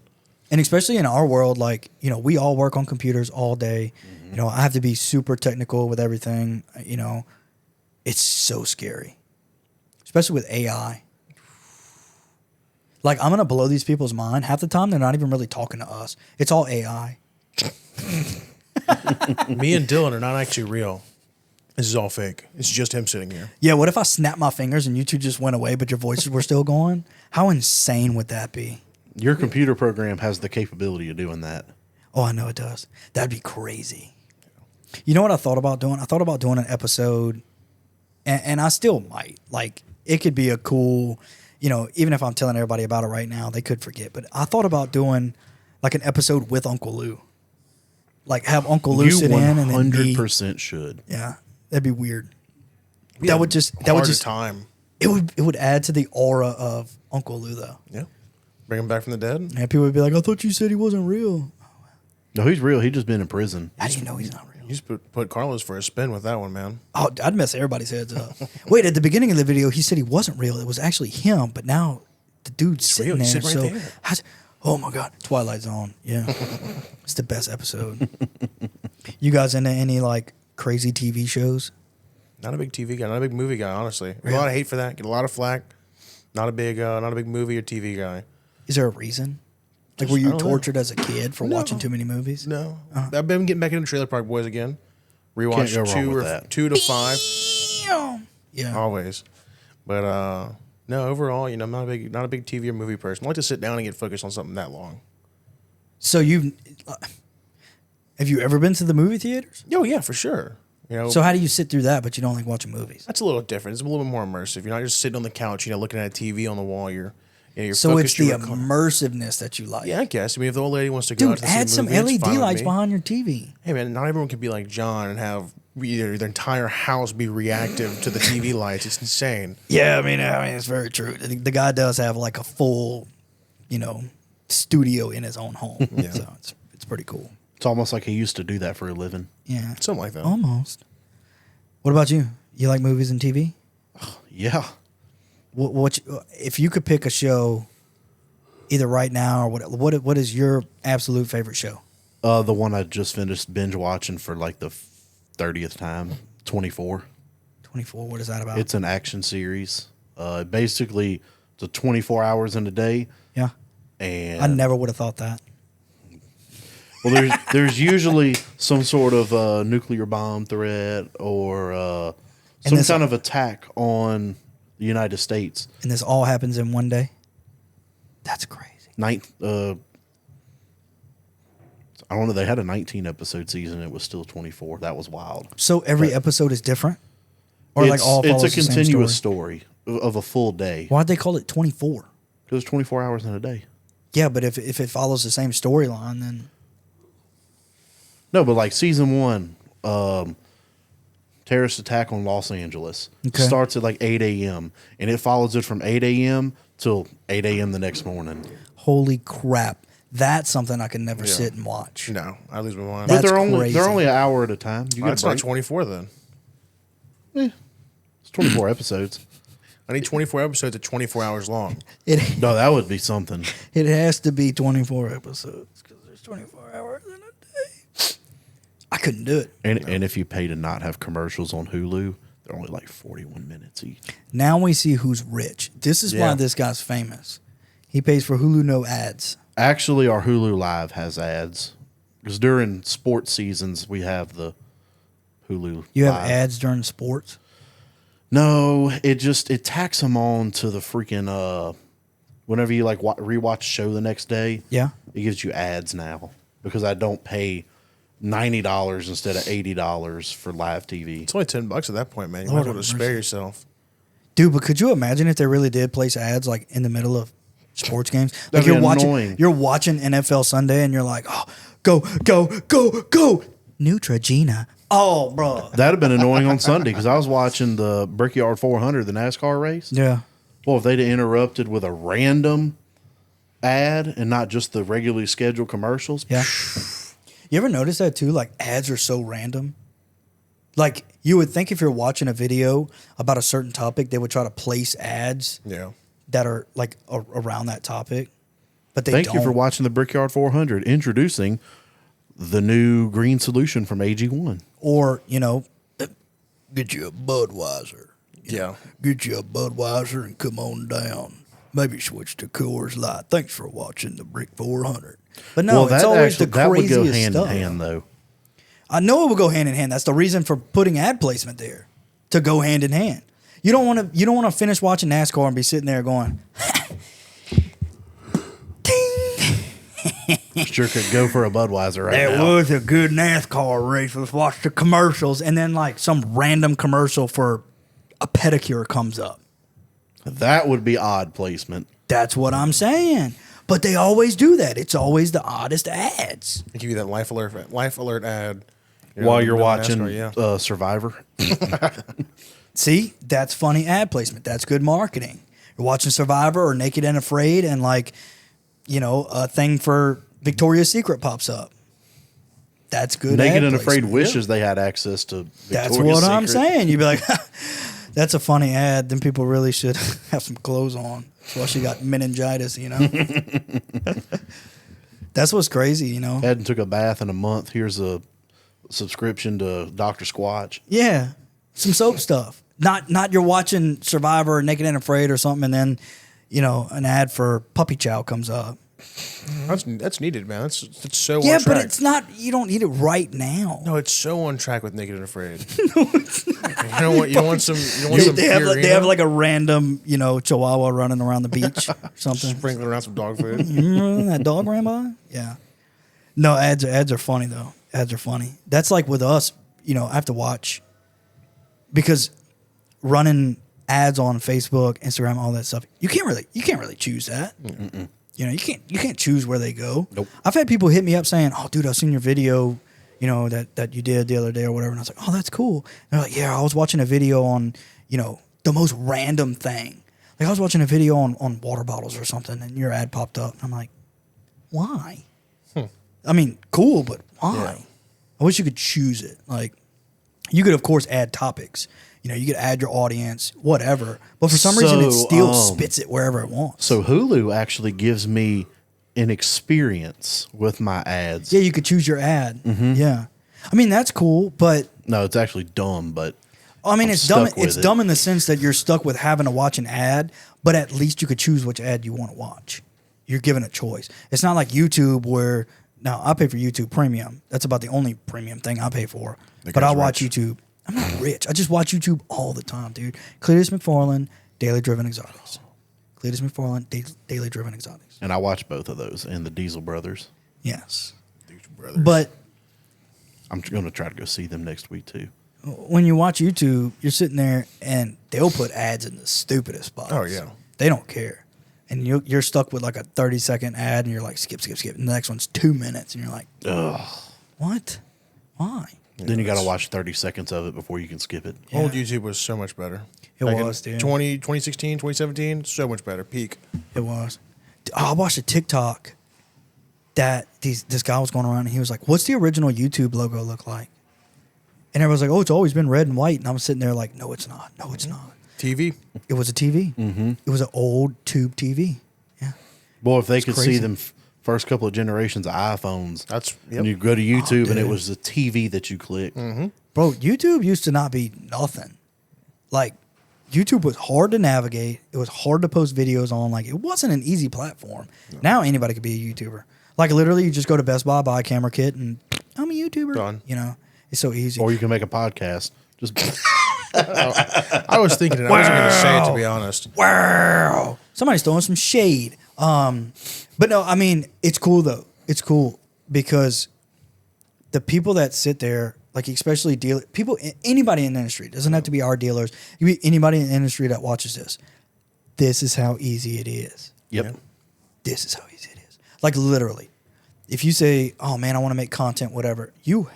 And especially in our world, like, we all work on computers all day. Mm-hmm. I have to be super technical with everything. It's so scary, especially with AI. Like, I'm going to blow these people's mind. Half the time, they're not even really talking to us. It's all AI. Me and Dylan are not actually real. This is all fake. It's just him sitting here. Yeah, what if I snapped my fingers and you two just went away, but your voices were still going? How insane would that be? Your computer program has the capability of doing that. Oh, I know it does. That'd be crazy. You know what I thought about doing? I thought about doing an episode, and I still might. Like, it could be a cool, even if I'm telling everybody about it right now, they could forget. But I thought about doing, like, an episode with Uncle Lou. Like, have Uncle Lou sit in and then me. 100% should. Yeah, that'd be weird. We That had would just time. It would add to the aura of Uncle Lou, though. Yeah. Bring him back from the dead. And people would be like, I thought you said he wasn't real. No, he's real. He's just been in prison. How do you know he's not real? You just put Carlos for a spin with that one, man. Oh, I'd mess everybody's heads up. Wait, at the beginning of the video, he said he wasn't real. It was actually him, but now the dude's sitting real. there. He's sitting right there. Oh my God, Twilight Zone. Yeah, it's the best episode. You guys into any like crazy TV shows? Not a big TV guy, not a big movie guy, honestly. Really? A lot of hate for that. Get a lot of flack. Not a big movie or TV guy. Is there a reason? Like, Just- were I you don't know. tortured as a kid for No. watching too many movies? No, I've been getting back into Trailer Park Boys again. Rewatch Can't go wrong with that. 2 to 5 Yeah. always. But no, overall, I'm not a big TV or movie person. I like to sit down and get focused on something that long. So have you ever been to the movie theaters? Oh yeah, for sure. So how do you sit through that, but you don't like watching movies? That's a little different. It's a little bit more immersive. You're not just sitting on the couch, looking at a TV on the wall. You're So it's focused. the immersiveness that you like. Yeah, I guess. I mean, if the old lady wants to go out Dude, to see add a some movie, it's LED fine with lights me. behind your TV. Hey man, not everyone can be like John and have their entire house be reactive to the TV lights. It's insane. Yeah, I mean, it's very true. The guy does have like a full, studio in his own home. Yeah. So it's pretty cool. It's almost like he used to do that for a living. Yeah. Something like that. Almost. What about you? You like movies and TV? Yeah. What if you could pick a show, either right now or what is your absolute favorite show? The one I just finished binge watching for like the 30th time, 24. 24. What is that about? It's an action series. Basically, it's a 24 hours in a day. Yeah. And I never would have thought that. well, there's usually some sort of nuclear bomb threat or some kind of attack on the United States. And this all happens in one day? That's crazy. I don't know. They had a 19 episode season. It was still 24. That was wild. So every episode is different? Or It's, like all follows it's a the same continuous story? story of a full day. Why'd they call it 24? Because it's 24 hours in a day. Yeah, but if it follows the same storyline, then No, but like season 1, terrorist attack on Los Angeles Okay. starts at like 8 a.m. and it follows it from 8 a.m. till 8 a.m. the next morning. holy crap. That's something I can never sit and watch. No, I lose my mind. That's But they're crazy. only an hour at a time. You get That's a not break. 24 then. It's 24 episodes. I need 24 episodes at 24 hours long. It No, that would be something. it has to be 24 episodes because there's 24 hours in a day. I couldn't do it. And if you pay to not have commercials on Hulu, they're only like 41 minutes each. Now we see who's rich. This is why Yeah. this guy's famous. He pays for Hulu no ads. Actually, our Hulu Live has ads. Because during sports seasons, we have the Hulu You have Live. ads during sports? No, it tacks them on to the freaking, whenever you like rewatch a show the next day, Yeah. it gives you ads now. Because I don't pay $90 instead of $80 for live TV. It's only $10 at that point, man. You Lord might as well have just mercy. spare yourself. Dude, but could you imagine if they really did place ads like in the middle of sports games? Like That'd be annoying. you're watching NFL Sunday and you're like, oh, go, Neutrogena. Oh, bro. That'd have been annoying on Sunday because I was watching the Brickyard 400, the NASCAR race. Yeah. Well, if they'd have interrupted with a random ad and not just the regularly scheduled commercials. Yeah. You ever notice that too? Like ads are so random. Like you would think if you're watching a video about a certain topic, they would try to place ads Yeah. that are like around that topic, but they Thank don't. you for watching the Brickyard 400. Introducing the new green solution from AG1. Or get you a Budweiser. Yeah. Get you a Budweiser and come on down. Maybe switch to Coors Light. Thanks for watching the Brick 400. But no, it's always the that would craziest go hand stuff. in hand, though. I know it will go hand in hand. That's the reason for putting ad placement there, to go hand in hand. You don't want to finish watching NASCAR and be sitting there going, Sure could go for a Budweiser right "That now. was a good NASCAR race. Let's watch the commercials." And then like some random commercial for a pedicure comes up. That would be odd placement. That's what I'm saying. But they always do that. It's always the oddest ads. They give you that life alert ad While you're doing watching NASCAR, yeah. Survivor. See, that's funny ad placement. That's good marketing. You're watching Survivor or Naked and Afraid, and a thing for Victoria's Secret pops up. that's good. Naked ad and Afraid placement. wishes they had access to Victoria's That's what I'm Secret. saying. You'd be like, that's a funny ad. Then people really should have some clothes on. That's why she got meningitis, you know? That's what's crazy, you know? Hadn't took a bath in a month. Here's a subscription to Dr. Squatch. Yeah. Some soap stuff. Not you're watching Survivor or Naked and Afraid or something, and then, you know, an ad for Puppy Chow comes up. That's needed, man. That's so Yeah, on track. but it's not, you don't need it right now. No, it's so on track with Naked and Afraid. No, it's not. You don't want some. They have like a random, you know, chihuahua running around the beach or something. sprinkling around some dog food. Remember that dog ran by? Yeah. No, ads are funny though. Ads are funny. That's like with us, you know, I have to watch because running ads on Facebook, Instagram, all that stuff, you can't really choose that. Mm-mm. You know, you can't choose where they go. Nope. I've had people hit me up saying, "Oh, dude, I've seen your video, you know, that you did the other day or whatever." And I was like, "Oh, that's cool." And they're like, "Yeah, I was watching a video on, you know, the most random thing. Like I was watching a video on water bottles or something, and your ad popped up." And I'm like, "Why?" I mean, cool, but why? Yeah. I wish you could choose it. Like, you could, of course, add topics. You know, you could add your audience, whatever. But for some reason, it still spits it wherever it wants. So Hulu actually gives me an experience with my ads. Yeah, you could choose your ad. Mm-hmm. Yeah. I mean, that's cool, but... No, it's actually dumb, but... I mean, I'm it's dumb. stuck with It's it. dumb in the sense that you're stuck with having to watch an ad, but at least you could choose which ad you want to watch. You're given a choice. It's not like YouTube where... Now, I pay for YouTube Premium. That's about the only premium thing I pay for. But I watch YouTube. I'm not rich. I just watch YouTube all the time, dude. Cletus McFarlane, Daily Driven Exotics. Cletus McFarlane, Daily Driven Exotics. And I watch both of those and the Diesel Brothers. Yes. Brothers. But I'm going to try to go see them next week, too. when you watch YouTube, you're sitting there and they'll put ads in the stupidest spots. Oh, yeah. They don't care. And you're stuck with like a 30-second ad and you're like, skip. And the next one's 2 minutes. And you're like, Ugh. what? Why? Then you got to watch 30 seconds of it before you can skip it. Yeah. Old YouTube was so much better. It Like was, in dude. 2016, 2017, so much better. Peak. It was. I watched a TikTok that this guy was going around and he was like, what's the original YouTube logo look like? And everyone's like, oh, it's always been red and white. And I'm sitting there like, no, it's not. No, it's not. TV. It was a TV. Mm-hmm. It was an old tube TV. Yeah. Boy, if they could crazy. see them first couple of generations of iPhones, That's yep. and you go to YouTube and it dude. was the TV that you click. Mm-hmm. Bro, YouTube used to not be nothing. Like, YouTube was hard to navigate. It was hard to post videos on. Like, it wasn't an easy platform. No. Now anybody could be a YouTuber. Like, literally, you just go to Best Buy, buy a camera kit, and I'm a YouTuber. Done. You know, it's so easy. Or you can make a podcast. Just I was thinking it. I wasn't going to say it, to be honest. Wow. Somebody's throwing some shade. But no, I mean, it's cool, though. It's cool because the people that sit there, like especially people, anybody in the industry, doesn't have to be our dealers. You be anybody in the industry that watches this. This is how easy it is. Yep. This is how easy it is. Like literally, if you say, "Oh man, I want to make content," whatever, you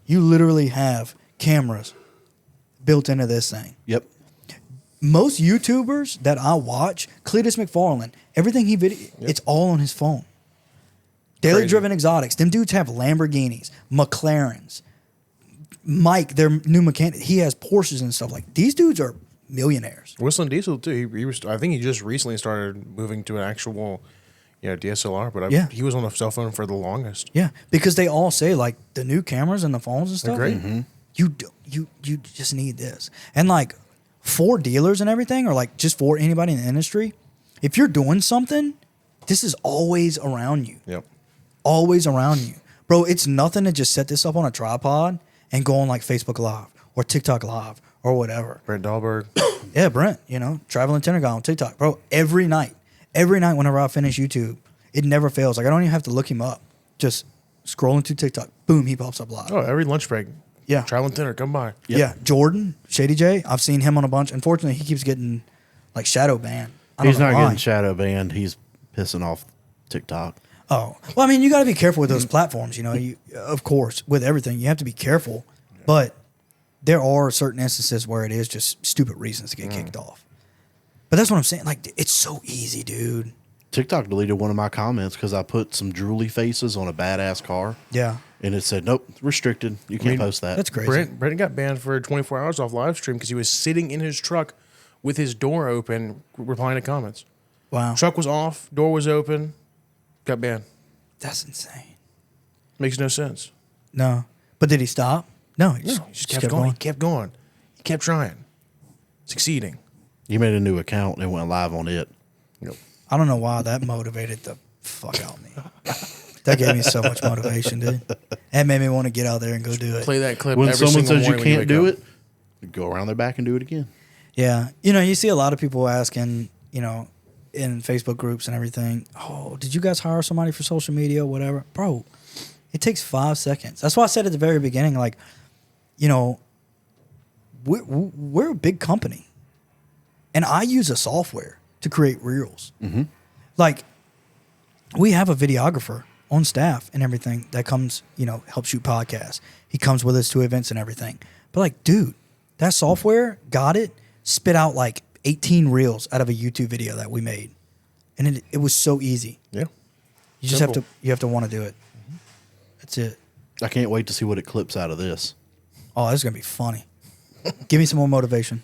literally have cameras built into this thing. Yep. Most YouTubers that I watch, Cletus McFarlane, everything it's all on his phone. Daily Crazy. Driven Exotics, them dudes have Lamborghinis, McLarens. Mike, their new mechanic, he has Porsches and stuff. Like these dudes are millionaires. Whistling Diesel too. He was. I think he just recently started moving to an actual, DSLR. But Yeah. he was on a cell phone for the longest. Yeah, because they all say like the new cameras and the phones and stuff. They're great. You just need this. And like for dealers and everything, or like just for anybody in the industry, if you're doing something, this is always around you. Yep. Always around you. Bro, it's nothing to just set this up on a tripod and go on like Facebook Live or TikTok Live or whatever. Brent Dahlberg. Yeah, Brent, Traveling Tinter Guy on TikTok. Bro, every night whenever I finish YouTube, it never fails. Like I don't even have to look him up. Just scrolling through TikTok, boom, he pops up live. Oh, every lunch break. Yeah. Traveling Tinter, come by. Yep. Yeah, Jordan, Shady J, I've seen him on a bunch. Unfortunately, he keeps getting like shadow banned. I don't He's know not why. getting shadow banned. He's pissing off TikTok. Oh, well, I mean, you got to be careful with those platforms. You, of course, with everything, you have to be careful. But there are certain instances where it is just stupid reasons to get kicked off. But that's what I'm saying. Like, it's so easy, dude. TikTok deleted one of my comments because I put some drooly faces on a badass car. Yeah. And it said, nope, restricted. You can't post that. That's crazy. Brent got banned for 24 hours off live stream because he was sitting in his truck with his door open, replying to comments. Wow. Truck was off, door was open, got banned. That's insane. Makes no sense. No. But did he stop? No. He He just kept going. He kept going. He kept trying. Succeeding. You made a new account and went live on it. Yep. I don't know why that motivated the fuck out of me. That gave me so much motivation, dude. That made me want to get out there and go do it. Play that clip When every someone single says you morning when can't do wake up. it, go around their back and do it again. Yeah. You know, you see a lot of people asking, you know, in Facebook groups and everything, oh, did you guys hire somebody for social media or whatever? Bro, it takes 5 seconds. That's why I said at the very beginning, like, you know, we're a big company. And I use a software to create reels. Mm-hmm. Like, we have a videographer on staff and everything that comes, you know, help shoot podcasts. He comes with us to events and everything. But like, dude, that software got it, spit out like 18 reels out of a YouTube video that we made. And it was so easy. Yeah. You just have to want to do it. Mm-hmm. That's it. I can't wait to see what it clips out of this. Oh, this is going to be funny. Give me some more motivation.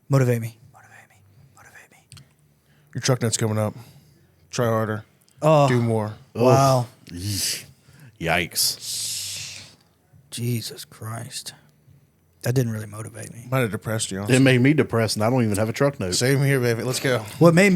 Motivate me. Motivate me. Motivate me. Your truck nut's coming up. Try harder. Oh, Do more. wow. Yikes. Jesus Christ. That didn't really motivate me. Might have depressed you, honestly. It made me depressed, and I don't even have a truck note. Same here, baby. Let's go. What makes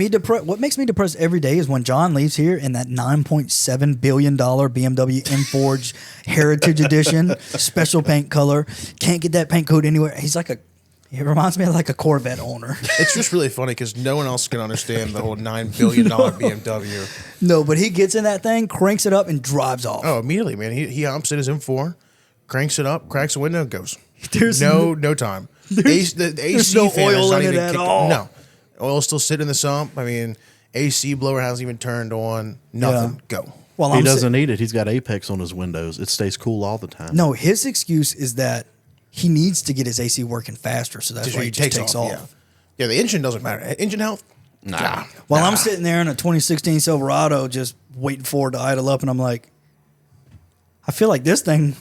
me depressed every day is when John leaves here in that $9.7 billion BMW M-Forge Heritage Edition, special paint color. Can't get that paint coat anywhere. He reminds me of like a Corvette owner. It's just really funny because no one else can understand the whole $9 billion BMW. No, but he gets in that thing, cranks it up, and drives off. Oh, immediately, man. He hops in his M4, cranks it up, cracks the window, goes. There's no time. The AC no fan has oil not in it even at kicked all. No. Oil's still sitting in the sump. I mean, AC blower hasn't even turned on. Nothing. Yeah. Go. Well, He doesn't need it. He's got Apex on his windows. It stays cool all the time. No, his excuse is that he needs to get his AC working faster, so that's why he just takes off. Yeah, the engine doesn't matter. Engine health? Nah. While I'm sitting there in a 2016 Silverado just waiting for it to idle up, and I'm like, I feel like this thing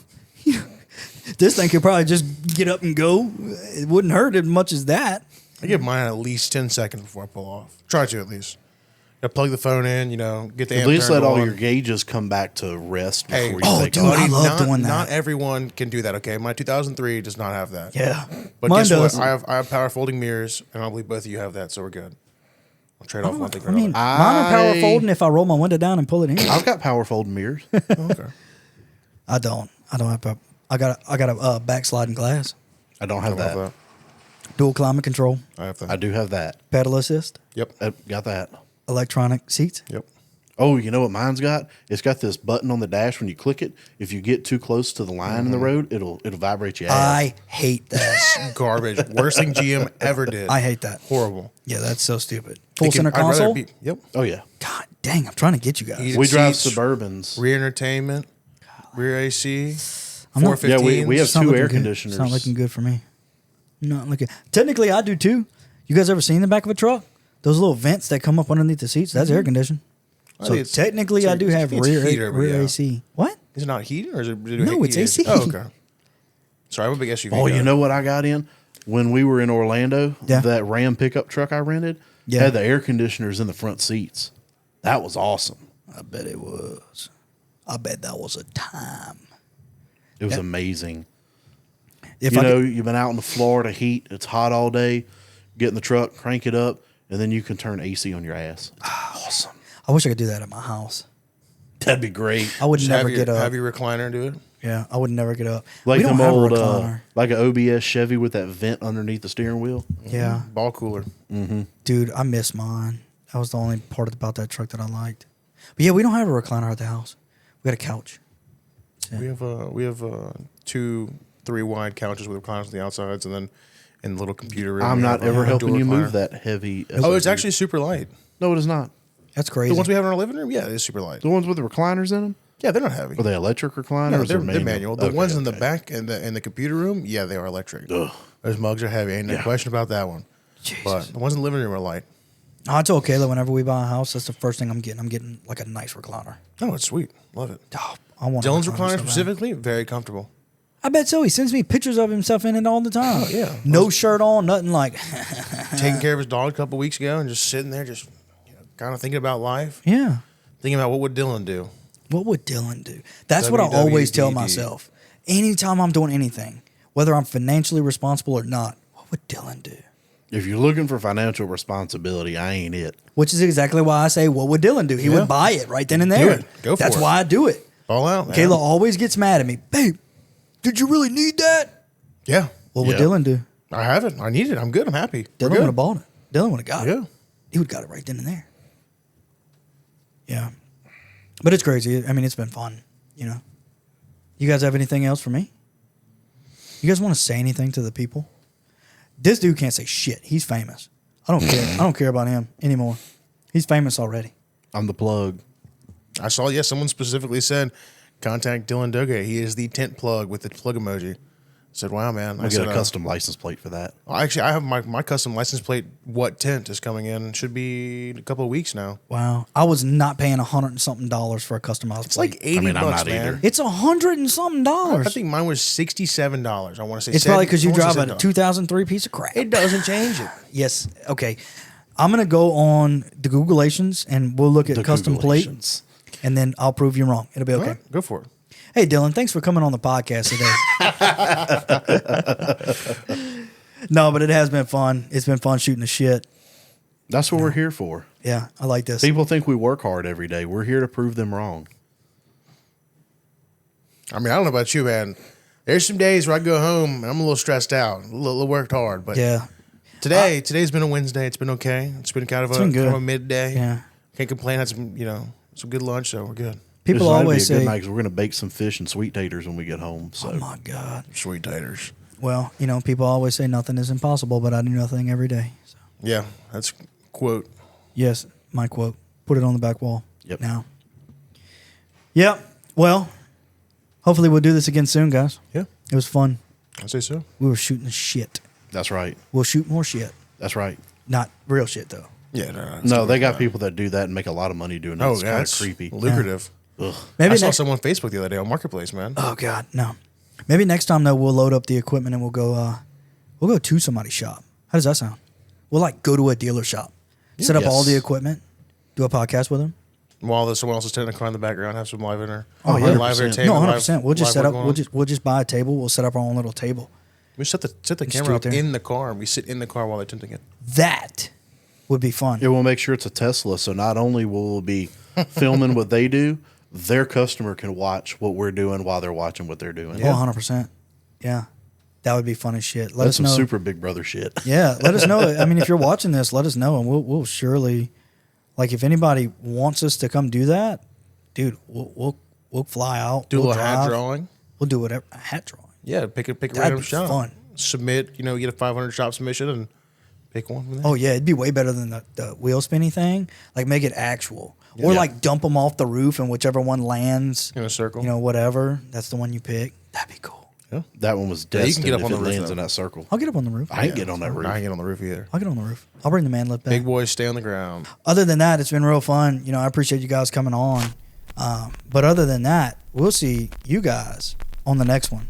could probably just get up and go. It wouldn't hurt as much as that. I give mine at least 10 seconds before I pull off. Try to at least. Got to plug the phone in, get the At amp least turned let all on. your gauges come back to rest before Hey, you oh, take dude, off. I love doing that. Not everyone can do that, okay? My 2003 does not have that. Yeah, But mine guess does. what? I have power folding mirrors, and I believe both of you have that, so we're good. I'll trade off one thing for I mean, another. mine are power folding if I roll my window down and pull it in. I've got power folding mirrors. Okay. I don't have power. I got a backsliding glass, I don't have I have that. dual climate control, I have that. I do have that. pedal assist, Yep. Got that. electronic seats. Yep. Oh, you know what mine's got? It's got this button on the dash. When you click it, if you get too close to the line in the road, it'll vibrate your ass. I hate that. Garbage. Worst thing GM ever did. I hate that. Horrible. Yeah, that's so stupid. Full I'd center rather console. Yep. Oh yeah, God dang, I'm trying to get you guys. Heated we drive seats, Suburbans. Rear entertainment, rear AC, I'm not- 415s. Yeah, we have It's not two looking air good. conditioners. It's not looking good for me. Not looking. Technically, I do too. You guys ever seen the back of a truck? Those little vents that come up underneath the seats. That's air conditioning. I So think it's- technically, I do it's- have it's rear heater, but rear yeah. AC. What? Is it not heated or is it? No, it's AC. Oh, okay. Sorry, I'm a big SUV. Oh, guy. you know what I got in when we were in Orlando? Yeah. That Ram pickup truck I rented had the air conditioners in the front seats. That was awesome. I bet it was. I bet that was a time. It was amazing. If You I know, could- you've been out in the Florida heat. It's hot all day. Get in the truck, crank it up, and then you can turn AC on your ass. It's awesome. I wish I could do that at my house. That'd be great. I would Just never have your, get up. Have your recliner do it. Yeah, I would never get up. Like we don't them have old, a recliner. like an OBS Chevy with that vent underneath the steering wheel. Yeah, Ball cooler. dude, I miss mine. That was the only part about that truck that I liked. But yeah, we don't have a recliner at the house. We got a couch. We have 2 3 wide couches with recliners on the outsides, and then in the little computer room. I'm we not have a ever dual helping you recliner. move that heavy. Oh, it's SUV. actually super light. No, it is not. That's crazy. The ones we have in our living room, yeah, it is super light. The ones with the recliners in them? Yeah, they're not heavy. Are they electric recliners No, or they're manual? manual. The Okay, ones in the okay. back and in the computer room, yeah, they are electric. Ugh. Those mugs are heavy. Ain't no Yeah. question about that one. Jesus. But the ones in the living room are light. I told Kayla whenever we buy a house, that's the first thing I'm getting. I'm getting like a nice recliner. Oh, it's sweet. Love it. Oh, I want Dylan's a recliner so bad. specifically, very comfortable. I bet so. He sends me pictures of himself in it all the time. Oh, yeah. No shirt on, nothing like. Taking care of his dog a couple weeks ago and just sitting there, just kind of thinking about life, Yeah. thinking about what would Dylan do. What would Dylan do? That's what I always tell WWDD. myself. Anytime I'm doing anything, whether I'm financially responsible or not, what would Dylan do? If you're looking for financial responsibility, I ain't it. Which is exactly why I say, what would Dylan do? He Yeah. would buy it right then and there. it. Go for That's it. why I do it. Ball out, man. Kayla always gets mad at me. Babe, did you really need that? Yeah. What would Yeah. Dylan do? I have it. I need it. I'm good. I'm happy. We're Dylan would good. have bought it. Dylan would have got Yeah. it. He would have got it right then and there. Yeah. But it's crazy. I mean, it's been fun, you know. You guys have anything else for me? You guys want to say anything to the people? This dude can't say shit. He's famous. I don't care. I don't care about him anymore. He's famous already. I'm the plug. I saw, someone specifically said, contact Dylan Doiga. He is the tent plug with the plug emoji. I said, wow, man. I get a custom license plate for that. Actually, I have my custom license plate. What tent is coming in? Should be a couple of weeks now. Wow. I was not paying $100 and something for a customized It's plate. like 80 I'm bucks, not man. either. It's $100 and something I think mine was $67. I want to say It's probably because you drive a $2. 2003 piece of crap. It doesn't change it. Yes. Okay. I'm going to go on the Googleations and we'll look at The custom plate Googleations. and then I'll prove you wrong. It'll be okay. All right, go for it. Hey, Dylan, thanks for coming on the podcast today. No, but it has been fun. It's been fun shooting the shit. That's what we're here for. Yeah, I like this. People think we work hard every day. We're here to prove them wrong. I mean, I don't know about you, man. There's some days where I go home and I'm a little stressed out, a little worked hard. But Yeah. today's been a Wednesday. It's been okay. It's been kind of been good. a midday. Yeah. Can't complain. Had some, some good lunch, so we're good. People This might always be a good say, night 'cause we're going to bake some fish and sweet taters when we get home. So oh my God. Sweet taters. Well, people always say nothing is impossible, but I do nothing every day. So. Yeah, that's quote. Yes, my quote. Put it on the back wall. Yep. Now. Yep. Well, hopefully we'll do this again soon, guys. Yeah, It was fun. I say so. We were shooting the shit. that's right. We'll shoot more shit. That's right. Not real shit, though. Yeah, No, they got people that do that and make a lot of money doing it. Oh, It's yeah, kind of it's creepy. lucrative. Ugh. Maybe I saw next, someone on Facebook the other day on Marketplace, man. oh, God, no. Maybe next time, though, we'll load up the equipment and we'll go to somebody's shop. How does that sound? We'll, go to a dealer shop, set up all Yes. the equipment, do a podcast with them. While there's someone else is taking a car in the background, have some live inter. Oh, yeah. live 100%. entertainment. No, live- 100%. We'll just live set work up. going We'll on. just buy a table. We'll set up our own little table. We set the Just do camera it up there. in the car and we sit in the car while they're tinting it. That would be fun. It will make sure it's a Tesla. So not only will we be filming what they do, their customer can watch what we're doing while they're watching what they're doing. Oh, 100%. Yeah. That would be fun as shit. Let That's us some know. super Big Brother shit. Yeah, let us know. I mean, if you're watching this, let us know, and we'll surely, if anybody wants us to come do that, dude, we'll fly out. Do a we'll little hat drive. drawing. We'll do whatever. A hat drawing. Yeah, pick a That'd random be shop. fun. Submit. You get a 500 shop submission and pick one from there. Oh yeah, it'd be way better than the wheel spinny thing. Make it actual, or Yeah. dump them off the roof, and whichever one lands, In a circle. whatever. That's the one you pick. That'd be cool. That one was Yeah, you destined can get up if on it the roof, lands though. in that circle. I'll get up on the roof. I ain't getting on that roof. I ain't get on the roof either. I'll get on the roof. I'll bring the man lift back. Big boys stay on the ground. Other than that, it's been real fun. I appreciate you guys coming on. But other than that, we'll see you guys on the next one.